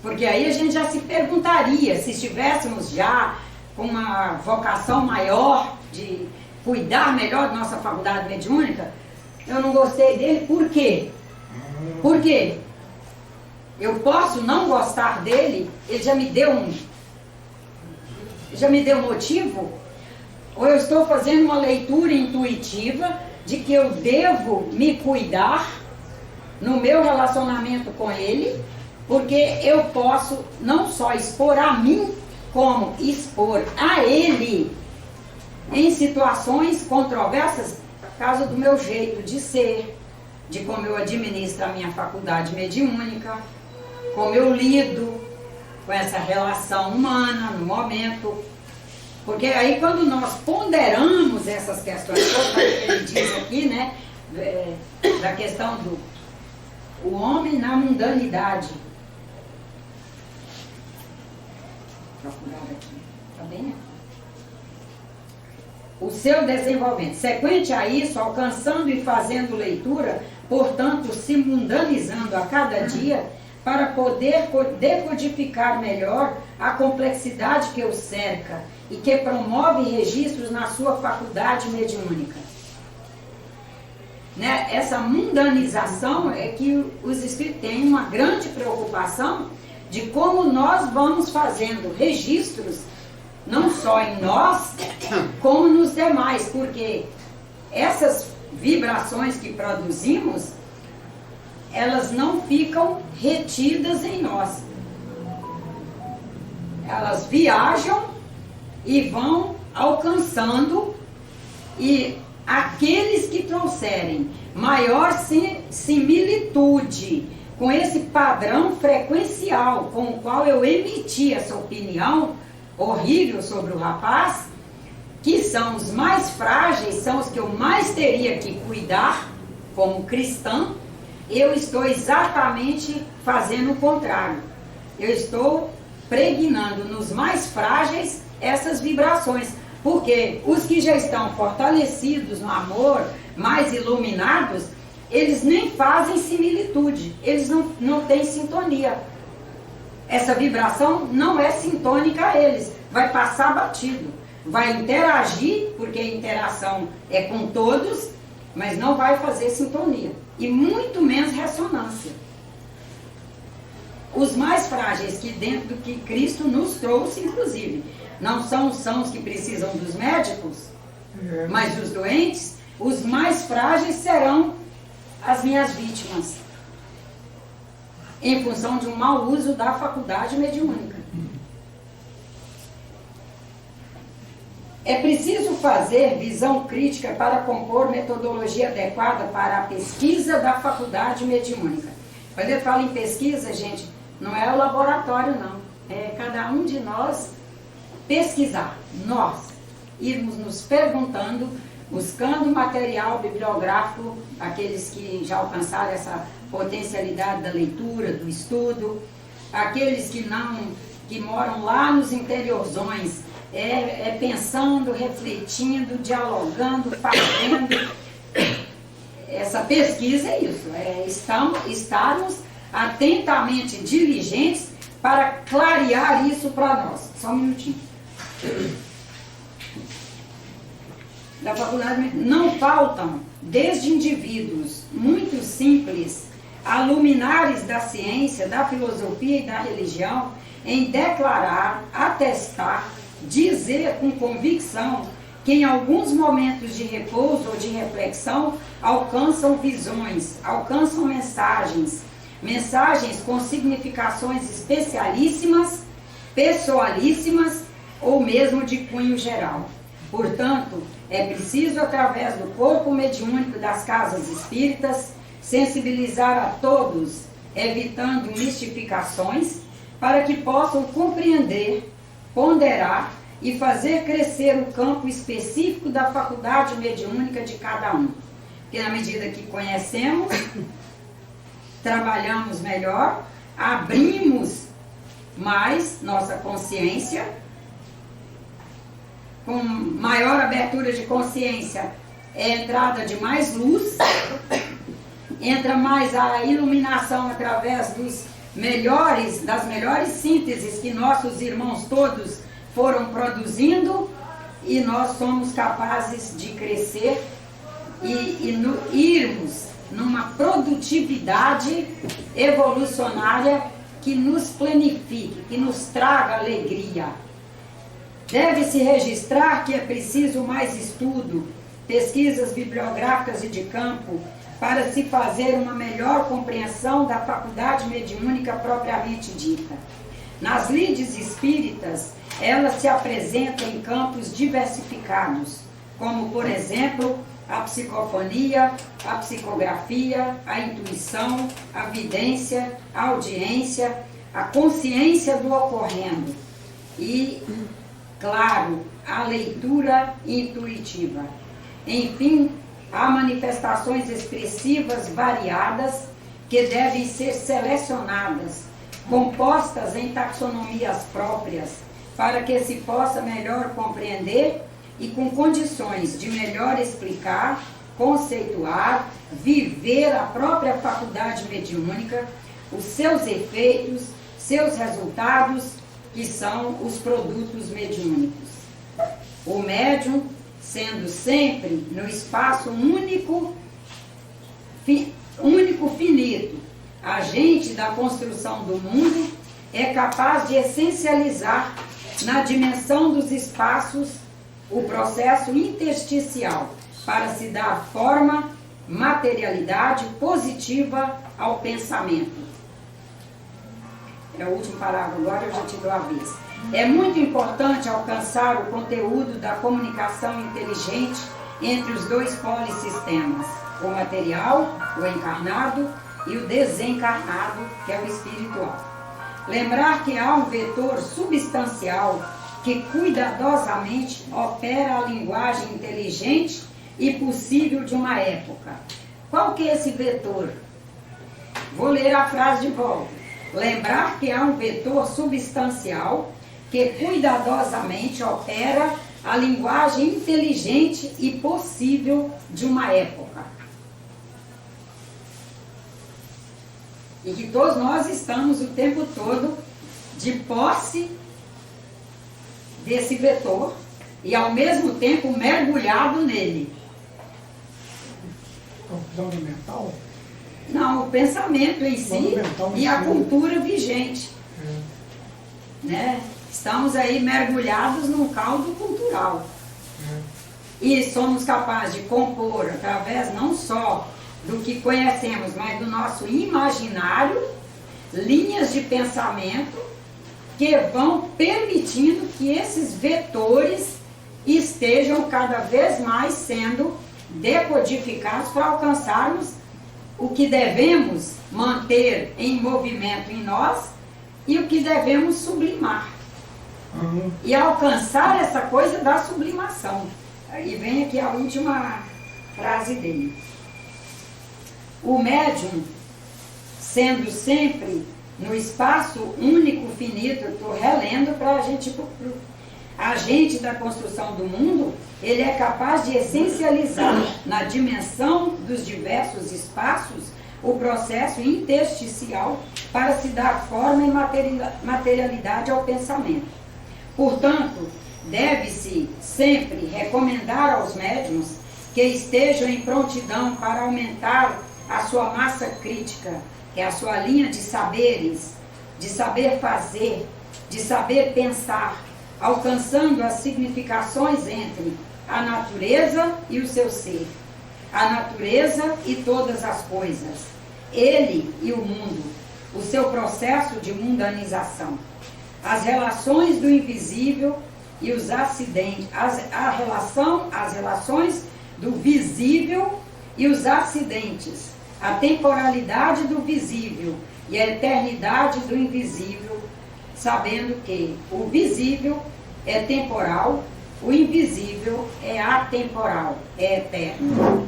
Porque aí a gente já se perguntaria, se estivéssemos já com uma vocação maior de cuidar melhor da nossa faculdade mediúnica, eu não gostei dele, por quê? Por quê? Eu posso não gostar dele, ele já me deu motivo? Ou eu estou fazendo uma leitura intuitiva de que eu devo me cuidar no meu relacionamento com ele, porque eu posso não só expor a mim, como expor a ele em situações controversas, por causa do meu jeito de ser, de como eu administro a minha faculdade mediúnica, como eu lido com essa relação humana no momento. Porque aí quando nós ponderamos essas questões, como ele diz aqui, né, da questão do o homem na mundanidade. Procurar aqui, tá bem? O seu desenvolvimento. Sequente a isso, alcançando e fazendo leitura, portanto, se mundanizando a cada dia, para poder decodificar melhor a complexidade que o cerca e que promove registros na sua faculdade mediúnica. Né? Essa mundanização é que os espíritos têm uma grande preocupação de como nós vamos fazendo registros, não só em nós, como nos demais, porque essas vibrações que produzimos, elas não ficam retidas em nós. Elas viajam e vão alcançando, e aqueles que trouxerem maior similitude com esse padrão frequencial com o qual eu emiti essa opinião horrível sobre o rapaz, que são os mais frágeis, são os que eu mais teria que cuidar como cristã, eu estou exatamente fazendo o contrário. Eu estou pregnando nos mais frágeis essas vibrações, porque os que já estão fortalecidos no amor, mais iluminados, eles nem fazem similitude, eles não têm sintonia. Essa vibração não é sintônica a eles, vai passar batido, vai interagir, porque a interação é com todos, mas não vai fazer sintonia, e muito menos ressonância. Os mais frágeis, que dentro do que Cristo nos trouxe, inclusive, não são os que precisam dos médicos, mas os doentes, os mais frágeis serão as minhas vítimas, em função de um mau uso da faculdade mediúnica. É preciso fazer visão crítica para compor metodologia adequada para a pesquisa da faculdade mediúnica. Quando eu falo em pesquisa, gente, não é o laboratório, não. É cada um de nós pesquisar, nós irmos nos perguntando, buscando material bibliográfico, aqueles que já alcançaram essa potencialidade da leitura, do estudo, aqueles que moram lá nos interiorzões, pensando, refletindo, dialogando, fazendo. Essa pesquisa é isso, estarmos atentamente diligentes para clarear isso para nós. Só um minutinho. Da faculdade, não faltam, desde indivíduos muito simples a luminares da ciência, da filosofia e da religião, em declarar, atestar, dizer com convicção que em alguns momentos de repouso ou de reflexão alcançam visões, alcançam mensagens com significações especialíssimas, pessoalíssimas ou mesmo de cunho geral. Portanto, é preciso, através do corpo mediúnico das casas espíritas, sensibilizar a todos, evitando mistificações, para que possam compreender, ponderar e fazer crescer o campo específico da faculdade mediúnica de cada um. Porque na medida que conhecemos, trabalhamos melhor, abrimos mais nossa consciência, com maior abertura de consciência, é entrada de mais luz, entra mais a iluminação através das melhores sínteses que nossos irmãos todos foram produzindo, e nós somos capazes de crescer e irmos numa produtividade evolucionária que nos planifique, que nos traga alegria. Deve-se registrar que é preciso mais estudo, pesquisas bibliográficas e de campo, para se fazer uma melhor compreensão da faculdade mediúnica propriamente dita. Nas lides espíritas, ela se apresenta em campos diversificados, como, por exemplo, a psicofonia, a psicografia, a intuição, a vidência, a audiência, a consciência do ocorrendo e, claro, a leitura intuitiva. Enfim, há manifestações expressivas variadas que devem ser selecionadas, compostas em taxonomias próprias, para que se possa melhor compreender e com condições de melhor explicar, conceituar, viver a própria faculdade mediúnica, os seus efeitos, seus resultados, que são os produtos mediúnicos. O médium, sendo sempre no espaço único, finito, agente da construção do mundo, é capaz de essencializar na dimensão dos espaços o processo intersticial, para se dar forma, materialidade positiva ao pensamento. É o último parágrafo, agora eu já te dou a vez. É muito importante alcançar o conteúdo da comunicação inteligente entre os dois polissistemas, o material, o encarnado, e o desencarnado, que é o espiritual. Lembrar que há um vetor substancial que cuidadosamente opera a linguagem inteligente e possível de uma época. Qual que é esse vetor? Vou ler a frase de volta. Lembrar que há um vetor substancial que cuidadosamente opera a linguagem inteligente e possível de uma época. E que todos nós estamos o tempo todo de posse desse vetor e ao mesmo tempo mergulhado nele. Confusão mental? Não, o pensamento em si e a cultura vigente. Né? Estamos aí mergulhados num caldo cultural. E somos capazes de compor através não só do que conhecemos, mas do nosso imaginário, linhas de pensamento que vão permitindo que esses vetores estejam cada vez mais sendo decodificados para alcançarmos o que devemos manter em movimento em nós e o que devemos sublimar. E alcançar essa coisa da sublimação. Aí vem aqui a última frase dele. O médium, sendo sempre no espaço único, finito, eu estou relendo para a gente, agente da construção do mundo, ele é capaz de essencializar na dimensão dos diversos espaços o processo intersticial para se dar forma e materialidade ao pensamento. Portanto, deve-se sempre recomendar aos médiuns que estejam em prontidão para aumentar a sua massa crítica, que é a sua linha de saberes, de saber fazer, de saber pensar, alcançando as significações entre a natureza e o seu ser, a natureza e todas as coisas, ele e o mundo, o seu processo de mundanização, as relações do invisível e os acidentes, as relações do visível e os acidentes, a temporalidade do visível e a eternidade do invisível, sabendo que o visível é temporal, o invisível é atemporal, é eterno.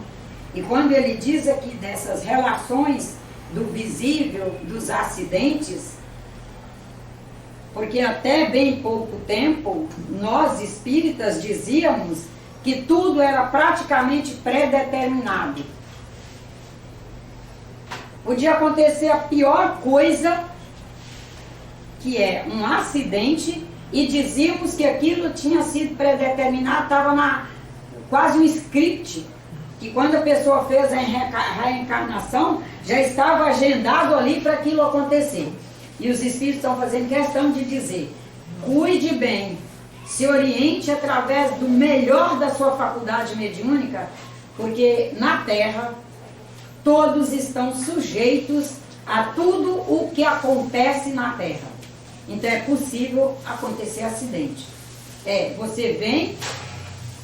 E quando ele diz aqui dessas relações do visível, dos acidentes, porque até bem pouco tempo, nós espíritas dizíamos que tudo era praticamente pré-determinado. Podia acontecer a pior coisa, que é um acidente, e dizíamos que aquilo tinha sido predeterminado, estava quase um script, que quando a pessoa fez a reencarnação, já estava agendado ali para aquilo acontecer. E os espíritos estão fazendo questão de dizer, cuide bem, se oriente através do melhor da sua faculdade mediúnica, porque na Terra todos estão sujeitos a tudo o que acontece na Terra. Então é possível acontecer acidente. Você vem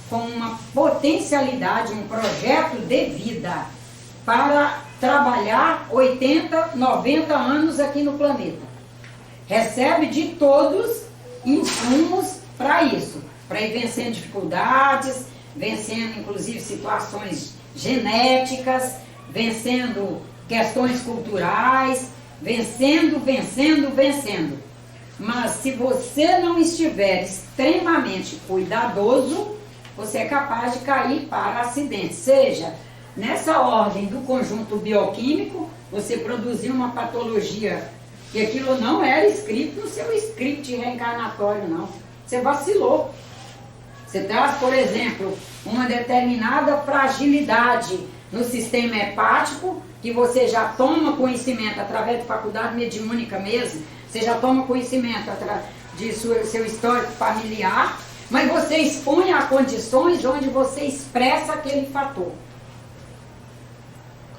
com uma potencialidade, um projeto de vida para trabalhar 80, 90 anos aqui no planeta. Recebe de todos insumos para isso, para ir vencendo dificuldades, vencendo inclusive situações genéticas, vencendo questões culturais, vencendo. Mas se você não estiver extremamente cuidadoso, você é capaz de cair para acidentes. Seja nessa ordem do conjunto bioquímico, você produziu uma patologia que aquilo não era escrito no seu script reencarnatório, não. Você vacilou. Você traz, por exemplo, uma determinada fragilidade no sistema hepático, que você já toma conhecimento através de faculdade mediúnica mesmo, você já toma conhecimento através de seu histórico familiar, mas você expõe a condições onde você expressa aquele fator.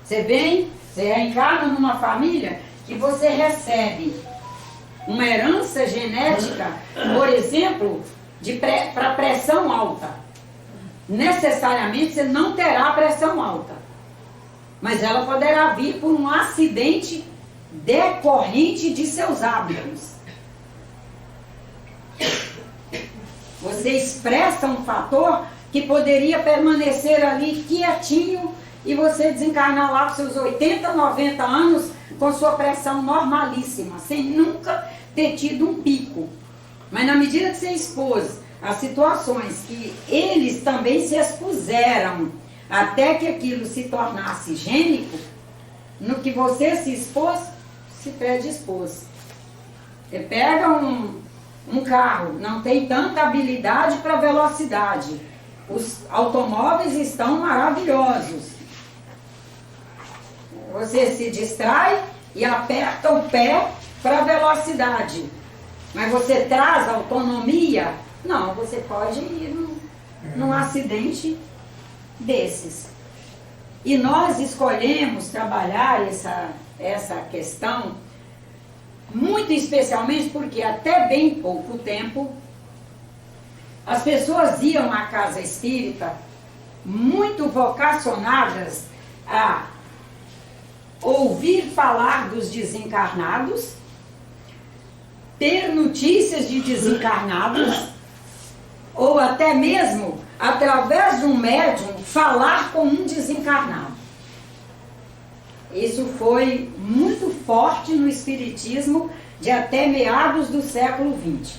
Você reencarna numa família que você recebe uma herança genética, por exemplo, para pressão alta. Necessariamente você não terá pressão alta, mas ela poderá vir por um acidente decorrente de seus hábitos. Você expressa um fator que poderia permanecer ali quietinho e você desencarnar lá com seus 80, 90 anos com sua pressão normalíssima, sem nunca ter tido um pico. Mas na medida que você expôs as situações que eles também se expuseram até que aquilo se tornasse gênico, no que você se expôs, se predispôs. Você pega um carro, não tem tanta habilidade para velocidade. Os automóveis estão maravilhosos. Você se distrai e aperta o pé para velocidade. Mas você traz autonomia? Não, você pode ir num acidente desses. E nós escolhemos trabalhar essa questão muito especialmente porque até bem pouco tempo as pessoas iam à casa espírita muito vocacionadas a ouvir falar dos desencarnados, ter notícias de desencarnados, ou até mesmo, através de um médium, falar com um desencarnado. Isso foi muito forte no espiritismo de até meados do século XX.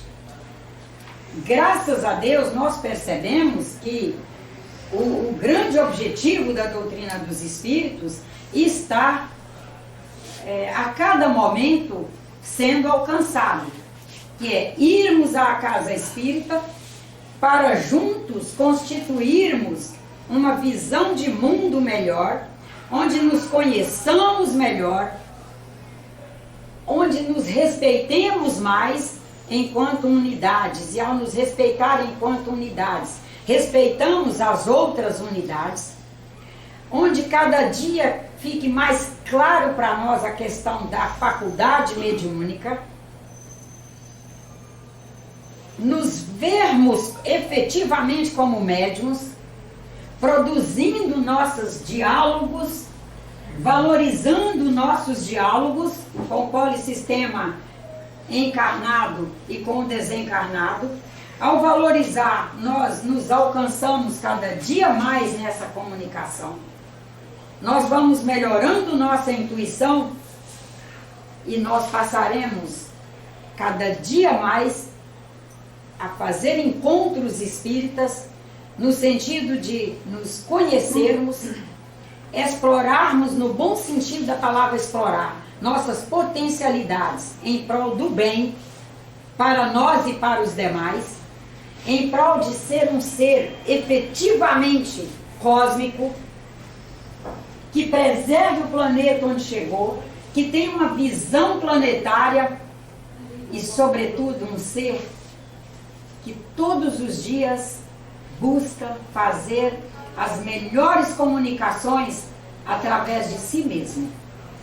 Graças a Deus, nós percebemos que o grande objetivo da doutrina dos espíritos está a cada momento sendo alcançado, que é irmos à casa espírita para juntos constituirmos uma visão de mundo melhor, onde nos conheçamos melhor, onde nos respeitemos mais enquanto unidades, e ao nos respeitar enquanto unidades, respeitamos as outras unidades, onde cada dia fique mais claro para nós a questão da faculdade mediúnica, nos vermos efetivamente como médiuns, produzindo nossos diálogos, valorizando nossos diálogos com o polissistema encarnado e com o desencarnado. Ao valorizar, nós nos alcançamos cada dia mais nessa comunicação. Nós vamos melhorando nossa intuição e nós passaremos cada dia mais a fazer encontros espíritas no sentido de nos conhecermos, explorarmos, no bom sentido da palavra explorar, nossas potencialidades em prol do bem para nós e para os demais, em prol de ser um ser efetivamente cósmico, que preserve o planeta onde chegou, que tenha uma visão planetária e, sobretudo, um ser que todos os dias busca fazer as melhores comunicações através de si mesmo.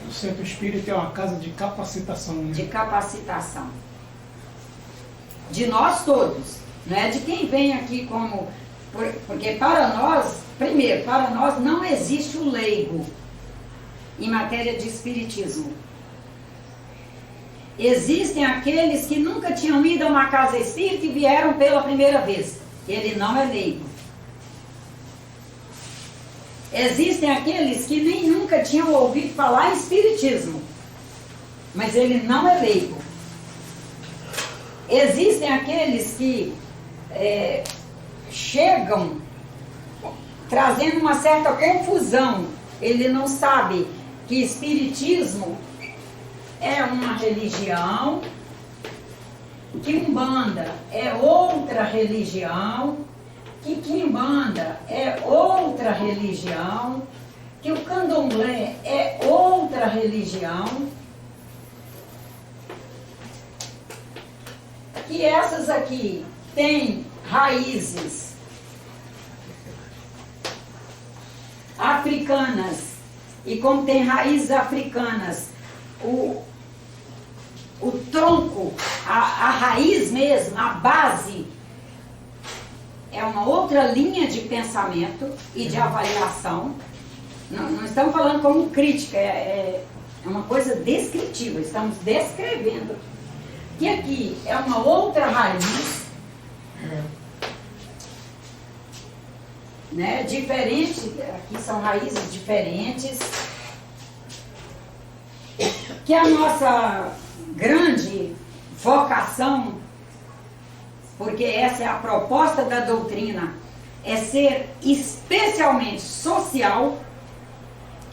O Centro Espírita é uma casa de capacitação, né? De capacitação. De nós todos, não é de quem vem aqui como... Porque para nós, primeiro, para nós não existe o leigo em matéria de espiritismo. Existem aqueles que nunca tinham ido a uma casa espírita e vieram pela primeira vez. Ele não é leigo. Existem aqueles que nem nunca tinham ouvido falar em espiritismo, mas ele não é leigo. Existem aqueles que chegam trazendo uma certa confusão. Ele não sabe que espiritismo é uma religião, que Umbanda é outra religião, que Quimbanda é outra religião, que o Candomblé é outra religião, que essas aqui têm raízes africanas, e como tem raízes africanas, o tronco, a raiz mesmo, a base, é uma outra linha de pensamento e de avaliação. Não estamos falando como crítica, é uma coisa descritiva, estamos descrevendo. Que aqui é uma outra raiz, né, diferente, aqui são raízes diferentes, que a nossa grande vocação, porque essa é a proposta da doutrina, é ser especialmente social,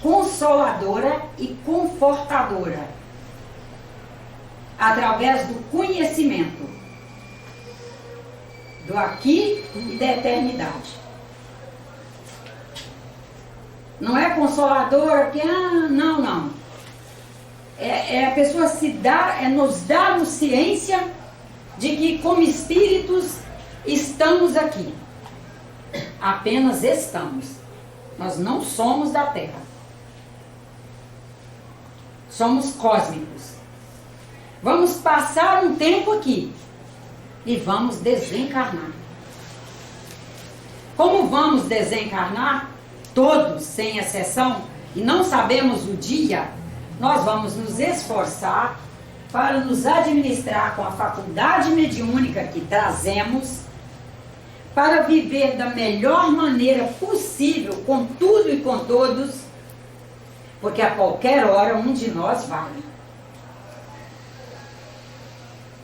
consoladora e confortadora, através do conhecimento do aqui e da eternidade. Não é consoladora porque, não. É a pessoa nos dar ciência de que como espíritos estamos aqui. Apenas estamos. Nós não somos da Terra. Somos cósmicos. Vamos passar um tempo aqui e vamos desencarnar. Como vamos desencarnar? Todos, sem exceção, e não sabemos o dia, nós vamos nos esforçar para nos administrar com a faculdade mediúnica que trazemos, para viver da melhor maneira possível com tudo e com todos, porque a qualquer hora um de nós vai.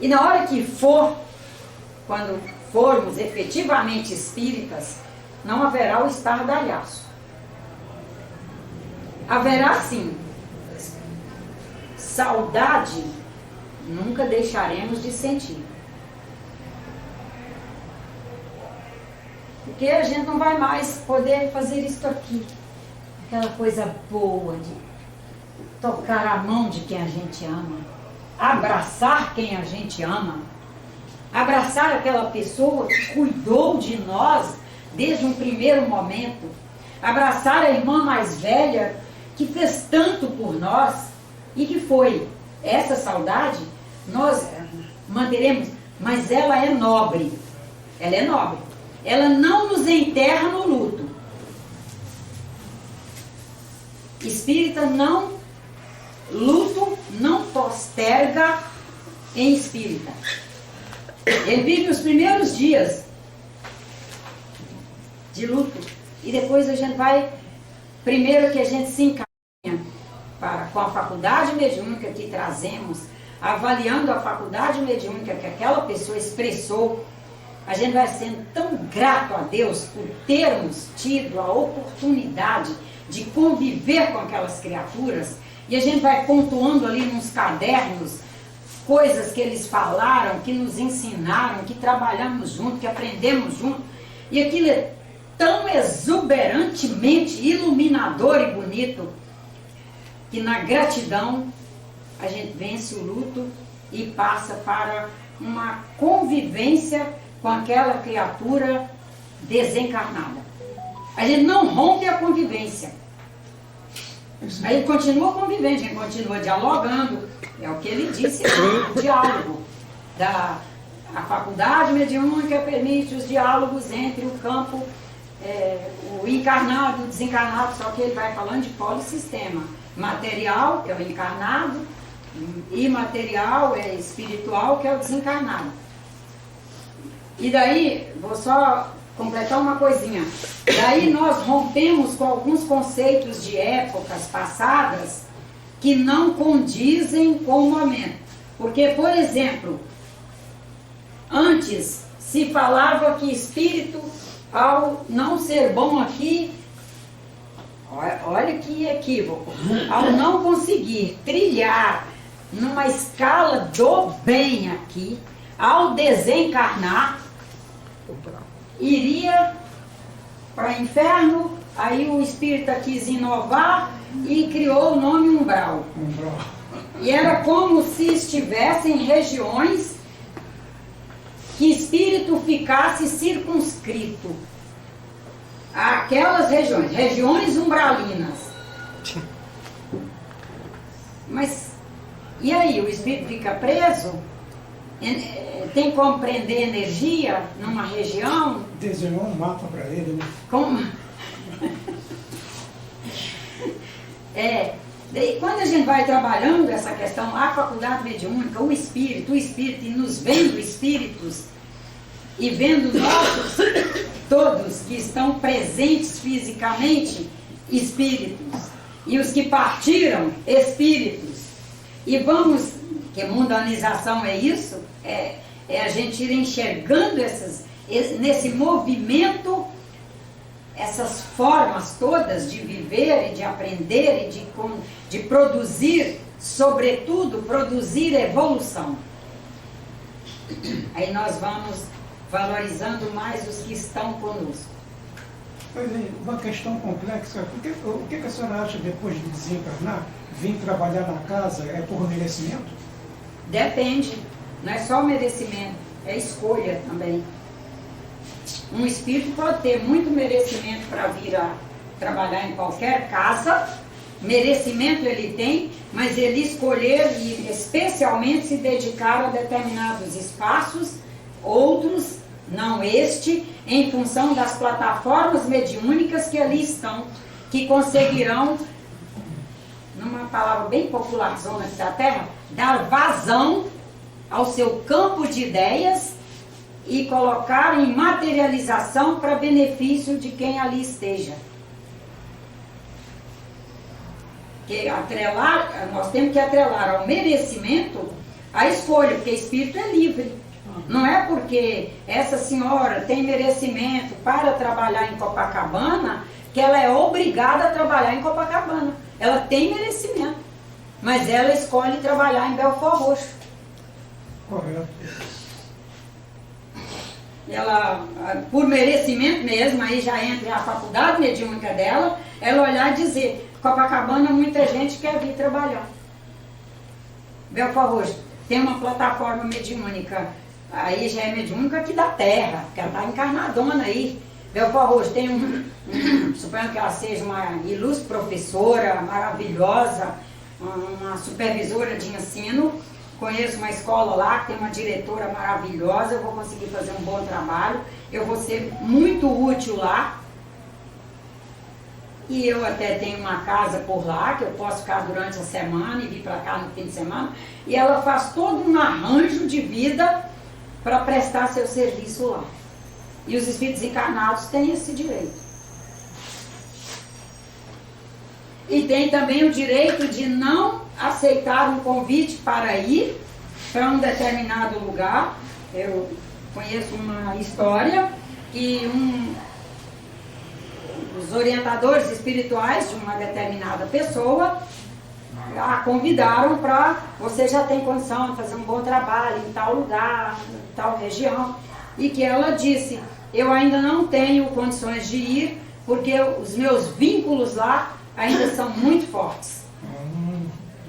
E na hora que for, quando formos efetivamente espíritas, não haverá o estardalhaço. Haverá sim saudade, nunca deixaremos de sentir. Porque a gente não vai mais poder fazer isso aqui. Aquela coisa boa de tocar a mão de quem a gente ama. Abraçar quem a gente ama. Abraçar aquela pessoa que cuidou de nós desde um primeiro momento. Abraçar a irmã mais velha que fez tanto por nós e que foi. Essa saudade nós manteremos, mas ela é nobre. Ela é nobre. Ela não nos enterra no luto. Espírita não, luto não posterga em espírita. Ele vive os primeiros dias de luto e depois a gente vai, primeiro que a gente se encaminha com a faculdade mediúnica que trazemos, avaliando a faculdade mediúnica que aquela pessoa expressou, a gente vai sendo tão grato a Deus por termos tido a oportunidade de conviver com aquelas criaturas, e a gente vai pontuando ali nos cadernos coisas que eles falaram, que nos ensinaram, que trabalhamos junto, que aprendemos junto, e aquilo é tão exuberantemente iluminador e bonito, que na gratidão a gente vence o luto e passa para uma convivência com aquela criatura desencarnada. A gente não rompe a convivência. A gente continua convivendo, a gente continua dialogando. É o que ele disse, o diálogo. A faculdade mediúnica permite os diálogos entre o campo, o encarnado e o desencarnado, só que ele vai falando de polissistema. Material, que é o encarnado, imaterial, é espiritual, que é o desencarnado. E daí, vou só completar uma coisinha. Daí nós rompemos com alguns conceitos de épocas passadas que não condizem com o momento. Porque, por exemplo, antes se falava que espírito, ao não ser bom aqui, olha que equívoco, ao não conseguir trilhar numa escala do bem aqui, ao desencarnar, iria para o inferno. Aí o espírita quis inovar e criou o nome umbral. E era como se estivessem regiões que espírito ficasse circunscrito àquelas regiões umbralinas. Mas e aí, o espírito fica preso? Tem como prender energia numa região? Desenhou um mapa para ele, né? Como? Daí, quando a gente vai trabalhando essa questão, a faculdade mediúnica, o espírito, e nos vendo espíritos, e vendo nossos todos que estão presentes fisicamente, espíritos. E os que partiram, espíritos. E vamos, que mundanização é isso, é a gente ir enxergando nesse movimento, essas formas todas de viver e de aprender e de produzir, sobretudo, produzir evolução. Aí nós vamos valorizando mais os que estão conosco. Pois é, uma questão complexa. O que a senhora acha depois de desencarnar, vir trabalhar na casa é por merecimento? Depende. Não é só o merecimento, é escolha também. Um espírito pode ter muito merecimento para vir a trabalhar em qualquer casa, merecimento ele tem, mas ele escolher e especialmente se dedicar a determinados espaços, outros, não este, em função das plataformas mediúnicas que ali estão, que conseguirão, numa palavra bem popular zona aqui da Terra, dar vazão ao seu campo de ideias e colocar em materialização para benefício de quem ali esteja. Nós temos que atrelar ao merecimento a escolha, porque espírito é livre. Não é porque essa senhora tem merecimento para trabalhar em Copacabana que ela é obrigada a trabalhar em Copacabana. Ela tem merecimento, mas ela escolhe trabalhar em Belford Roxo. Correto. Ela, por merecimento mesmo, aí já entra a faculdade mediúnica dela, ela olhar e dizer, Copacabana muita gente quer vir trabalhar. Belford Roxo tem uma plataforma mediúnica, aí já é mediúnica aqui da Terra, porque ela está encarnadona aí. Belford Roxo tem suponho que ela seja uma ilustre professora, maravilhosa, uma supervisora de ensino. Conheço uma escola lá que tem uma diretora maravilhosa, eu vou conseguir fazer um bom trabalho, eu vou ser muito útil lá. E eu até tenho uma casa por lá, que eu posso ficar durante a semana e vir para cá no fim de semana. E ela faz todo um arranjo de vida para prestar seu serviço lá. E os espíritos encarnados têm esse direito. E tem também o direito de não aceitar um convite para ir para um determinado lugar. Eu conheço uma história que os orientadores espirituais de uma determinada pessoa a convidaram para, você já tem condição de fazer um bom trabalho em tal lugar, em tal região, e que ela disse, eu ainda não tenho condições de ir, porque os meus vínculos lá ainda são muito fortes.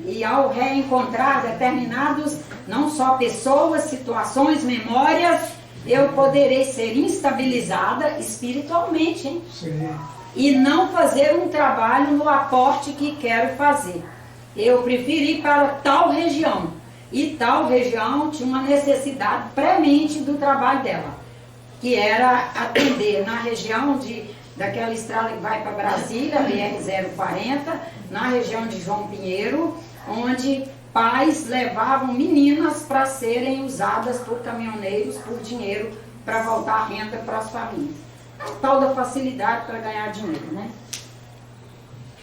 E ao reencontrar determinados, não só pessoas, situações, memórias, eu poderei ser instabilizada espiritualmente, hein? Sim. E não fazer um trabalho no aporte que quero fazer. Eu prefiro ir para tal região. E tal região tinha uma necessidade premente do trabalho dela, que era atender na região daquela estrada que vai para Brasília, BR-040, na região de João Pinheiro, onde pais levavam meninas para serem usadas por caminhoneiros por dinheiro para voltar renda para as famílias. A tal da facilidade para ganhar dinheiro, né?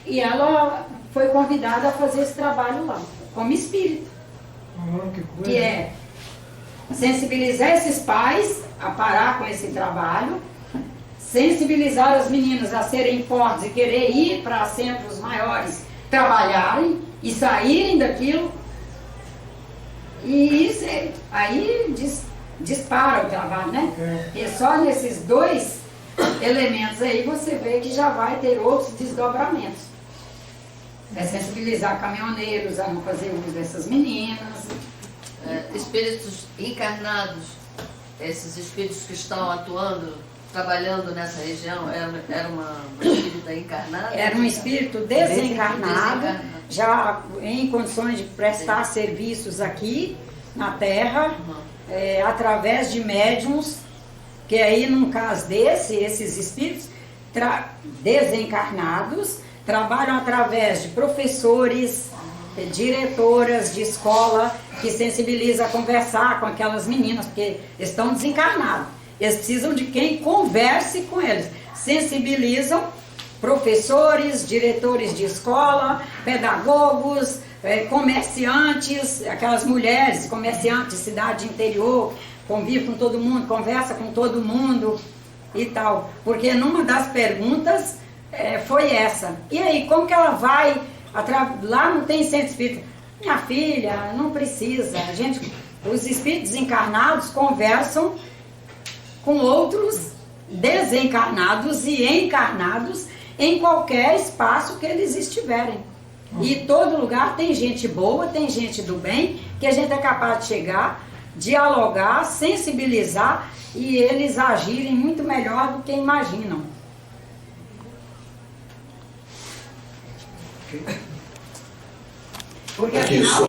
E ela foi convidada a fazer esse trabalho lá, como espírito. Que coisa. Que é sensibilizar esses pais a parar com esse trabalho, sensibilizar as meninas a serem fortes e querer ir para centros maiores, trabalharem e saírem daquilo. E isso aí dispara o trabalho, né? E só nesses dois elementos aí você vê que já vai ter outros desdobramentos. É sensibilizar caminhoneiros a não fazer uso dessas meninas. Espíritos encarnados, esses espíritos que estão atuando, trabalhando nessa região, era uma espírita encarnada? Era um espírito desencarnado, já em condições de prestar serviços aqui na Terra, através de médiums, que aí num caso esses espíritos desencarnados trabalham através de professores, diretoras de escola, que sensibiliza a conversar com aquelas meninas, porque estão desencarnados. Eles precisam de quem converse com eles. Sensibilizam professores, diretores de escola, pedagogos, comerciantes, aquelas mulheres, comerciantes, cidade interior, convive com todo mundo, conversa com todo mundo e tal. Porque numa das perguntas foi essa. E aí, como que ela vai... Lá não tem centro espírita. Minha filha, não precisa. Os espíritos encarnados conversam com outros desencarnados e encarnados em qualquer espaço que eles estiverem. E todo lugar tem gente boa, tem gente do bem, que a gente é capaz de chegar, dialogar, sensibilizar e eles agirem muito melhor do que imaginam. Porque afinal...